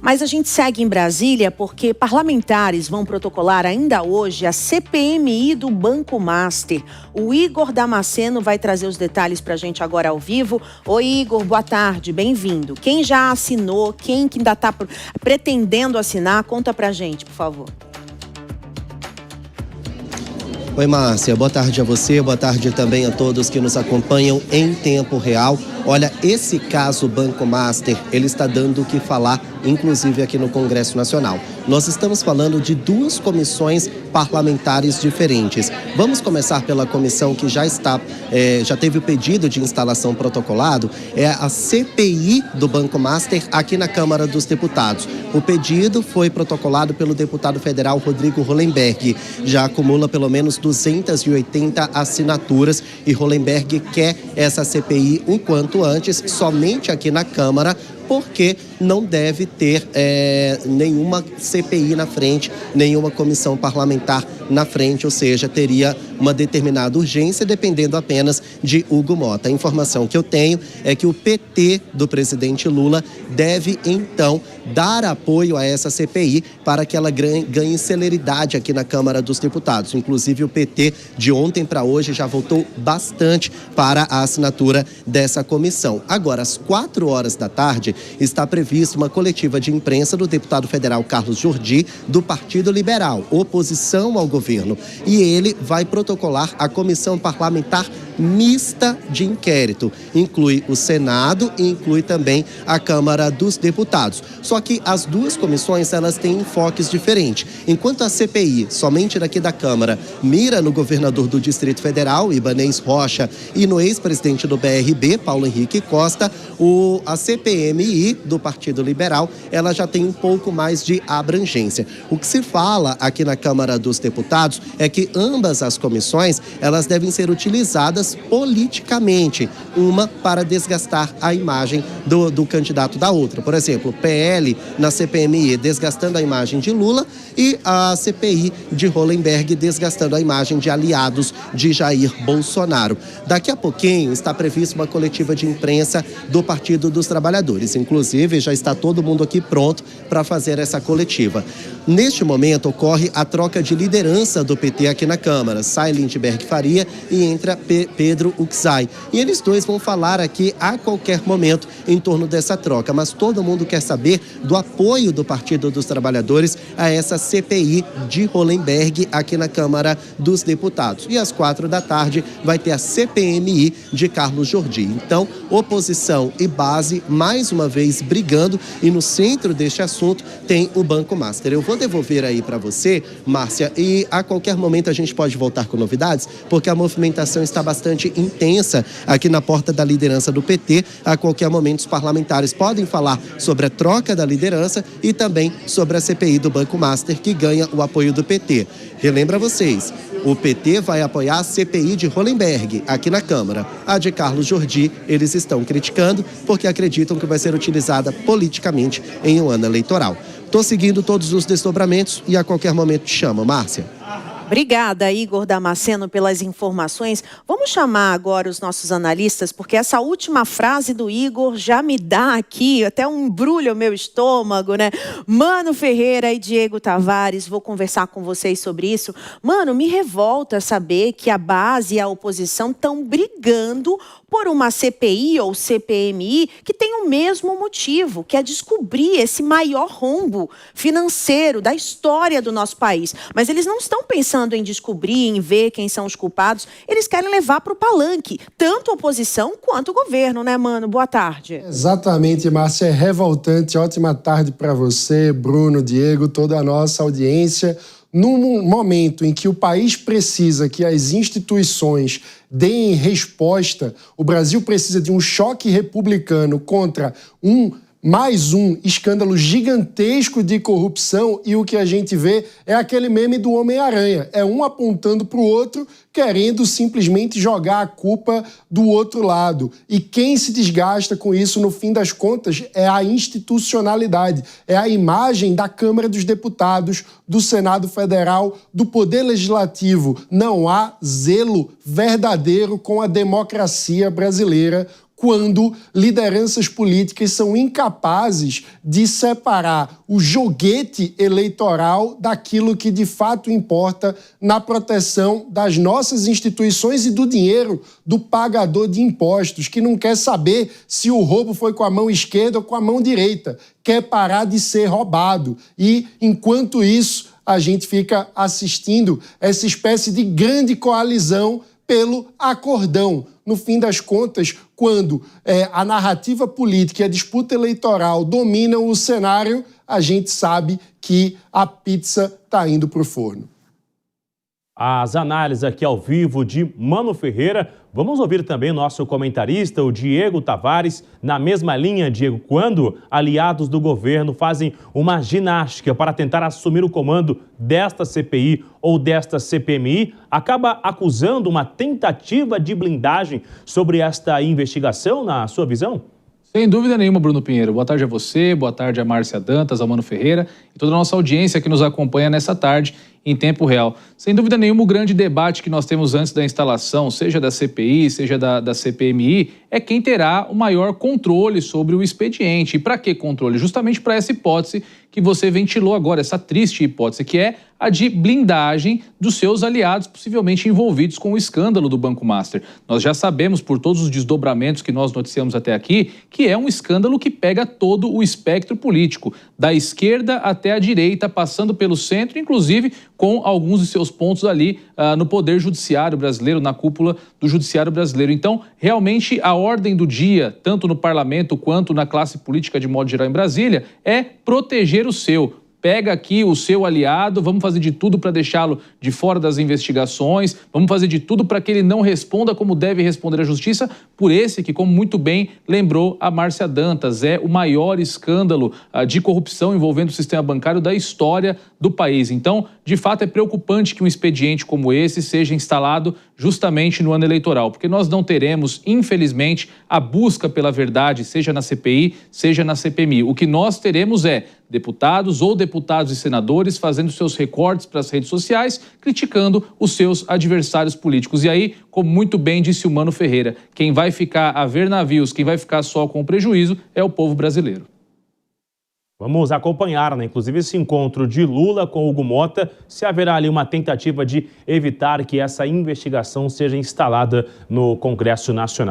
Mas a gente segue em Brasília porque parlamentares vão protocolar ainda hoje a CPMI do Banco Master. O Igor Damasceno vai trazer os detalhes para a gente agora ao vivo. Oi, Igor, boa tarde, bem-vindo. Quem já assinou, quem que ainda está pretendendo assinar, conta para a gente, por favor. Oi, Márcia, boa tarde a você, boa tarde também a todos que nos acompanham em tempo real. Olha, esse caso Banco Master, ele está dando o que falar, inclusive aqui no Congresso Nacional. Nós estamos falando de duas comissões parlamentares diferentes. Vamos começar pela comissão que já teve o pedido de instalação protocolado, é a CPI do Banco Master aqui na Câmara dos Deputados. O pedido foi protocolado pelo deputado federal Rodrigo Hollenberg. Já acumula pelo menos 280 assinaturas e Hollenberg quer essa CPI o quanto antes, somente aqui na Câmara, porque não deve ter nenhuma CPI na frente, nenhuma comissão parlamentar na frente, ou seja, teria uma determinada urgência dependendo apenas de Hugo Mota. A informação que eu tenho é que o PT do presidente Lula deve, então, dar apoio a essa CPI para que ela ganhe celeridade aqui na Câmara dos Deputados. Inclusive, o PT, de ontem para hoje, já votou bastante para a assinatura dessa comissão. Agora, às 4 da tarde, está prevista uma coletiva de imprensa do deputado federal Carlos Jordi, do Partido Liberal, oposição ao governo. E ele vai protocolar a comissão parlamentar mista de inquérito. Inclui o Senado e inclui também a Câmara dos Deputados. Só que as duas comissões, elas têm enfoques diferentes. Enquanto a CPI, somente daqui da Câmara, mira no governador do Distrito Federal, Ibanez Rocha, e no ex-presidente do BRB, Paulo Henrique Costa, a CPMI do Partido Liberal, ela já tem um pouco mais de abrangência. O que se fala aqui na Câmara dos Deputados é que ambas as comissões, elas devem ser utilizadas politicamente, uma para desgastar a imagem do candidato da outra. Por exemplo, o PL na CPMI desgastando a imagem de Lula e a CPI de Hollenberg desgastando a imagem de aliados de Jair Bolsonaro. Daqui a pouquinho está prevista uma coletiva de imprensa do Partido dos Trabalhadores. Inclusive, já está todo mundo aqui pronto para fazer essa coletiva. Neste momento, ocorre a troca de liderança do PT aqui na Câmara. Sai Lindbergh Faria e entra Pedro Uxai. E eles dois vão falar aqui a qualquer momento em torno dessa troca. Mas todo mundo quer saber do apoio do Partido dos Trabalhadores a essa CPI de Hollenberg aqui na Câmara dos Deputados. E às 4 da tarde vai ter a CPMI de Carlos Jordi. Então, oposição e base, mais uma vez, brigando. E no centro deste assunto tem o Banco Master. Eu vou devolver aí para você, Márcia, e a qualquer momento a gente pode voltar com novidades, porque a movimentação está bastante intensa aqui na porta da liderança do PT. A qualquer momento os parlamentares podem falar sobre a troca da liderança e também sobre a CPI do Banco Master, que ganha o apoio do PT. Relembra vocês, o PT vai apoiar a CPI de Hollenberg aqui na Câmara. A de Carlos Jordi, eles estão criticando porque acreditam que vai ser utilizada politicamente em um ano eleitoral. Estou seguindo todos os desdobramentos e a qualquer momento te chamo, Márcia. Obrigada, Igor Damasceno, pelas informações. Vamos chamar agora os nossos analistas, porque essa última frase do Igor já me dá aqui até um embrulho ao meu estômago, né? Mano Ferreira e Diego Tavares, vou conversar com vocês sobre isso. Mano, me revolta saber que a base e a oposição estão brigando por uma CPI ou CPMI que tem o mesmo motivo, que é descobrir esse maior rombo financeiro da história do nosso país. Mas eles não estão pensando em descobrir, em ver quem são os culpados. Eles querem levar para o palanque, tanto a oposição quanto o governo, né, Mano? Boa tarde. Exatamente, Márcia, é revoltante. Ótima tarde para você, Bruno, Diego, toda a nossa audiência. Num momento em que o país precisa que as instituições deem resposta, o Brasil precisa de um choque republicano contra mais um escândalo gigantesco de corrupção, e o que a gente vê é aquele meme do Homem-Aranha. É um apontando para o outro, querendo simplesmente jogar a culpa do outro lado. E quem se desgasta com isso, no fim das contas, é a institucionalidade, é a imagem da Câmara dos Deputados, do Senado Federal, do Poder Legislativo. Não há zelo verdadeiro com a democracia brasileira quando lideranças políticas são incapazes de separar o joguete eleitoral daquilo que de fato importa na proteção das nossas instituições e do dinheiro do pagador de impostos, que não quer saber se o roubo foi com a mão esquerda ou com a mão direita, quer parar de ser roubado. E, enquanto isso, a gente fica assistindo essa espécie de grande coalizão pelo acordão. No fim das contas, quando a narrativa política e a disputa eleitoral dominam o cenário, a gente sabe que a pizza está indo para o forno. As análises aqui ao vivo de Mano Ferreira. Vamos ouvir também o nosso comentarista, o Diego Tavares, na mesma linha, Diego, quando aliados do governo fazem uma ginástica para tentar assumir o comando desta CPI ou desta CPMI, acaba acusando uma tentativa de blindagem sobre esta investigação, na sua visão? Sem dúvida nenhuma, Bruno Pinheiro. Boa tarde a você, boa tarde a Márcia Dantas, ao Mano Ferreira e toda a nossa audiência que nos acompanha nessa tarde em tempo real. Sem dúvida nenhuma, o grande debate que nós temos antes da instalação, seja da CPI, seja da CPMI, é quem terá o maior controle sobre o expediente. E para que controle? Justamente para essa hipótese que você ventilou agora, essa triste hipótese, que é a de blindagem dos seus aliados possivelmente envolvidos com o escândalo do Banco Master. Nós já sabemos, por todos os desdobramentos que nós noticiamos até aqui, que é um escândalo que pega todo o espectro político, da esquerda até a direita, passando pelo centro, inclusive com alguns de seus pontos ali no Poder Judiciário brasileiro, na cúpula do Judiciário brasileiro. Então, realmente, a ordem do dia, tanto no parlamento quanto na classe política de modo geral em Brasília, é proteger o seu. Pega aqui o seu aliado, vamos fazer de tudo para deixá-lo de fora das investigações, vamos fazer de tudo para que ele não responda como deve responder à justiça por esse que, como muito bem lembrou a Márcia Dantas, é o maior escândalo de corrupção envolvendo o sistema bancário da história do país. Então, de fato, é preocupante que um expediente como esse seja instalado justamente no ano eleitoral, porque nós não teremos, infelizmente, a busca pela verdade, seja na CPI, seja na CPMI. O que nós teremos é deputados e senadores fazendo seus recortes para as redes sociais, criticando os seus adversários políticos. E aí, como muito bem disse o Mano Ferreira, quem vai ficar a ver navios, quem vai ficar só com o prejuízo é o povo brasileiro. Vamos acompanhar, inclusive, esse encontro de Lula com Hugo Mota, se haverá ali uma tentativa de evitar que essa investigação seja instalada no Congresso Nacional.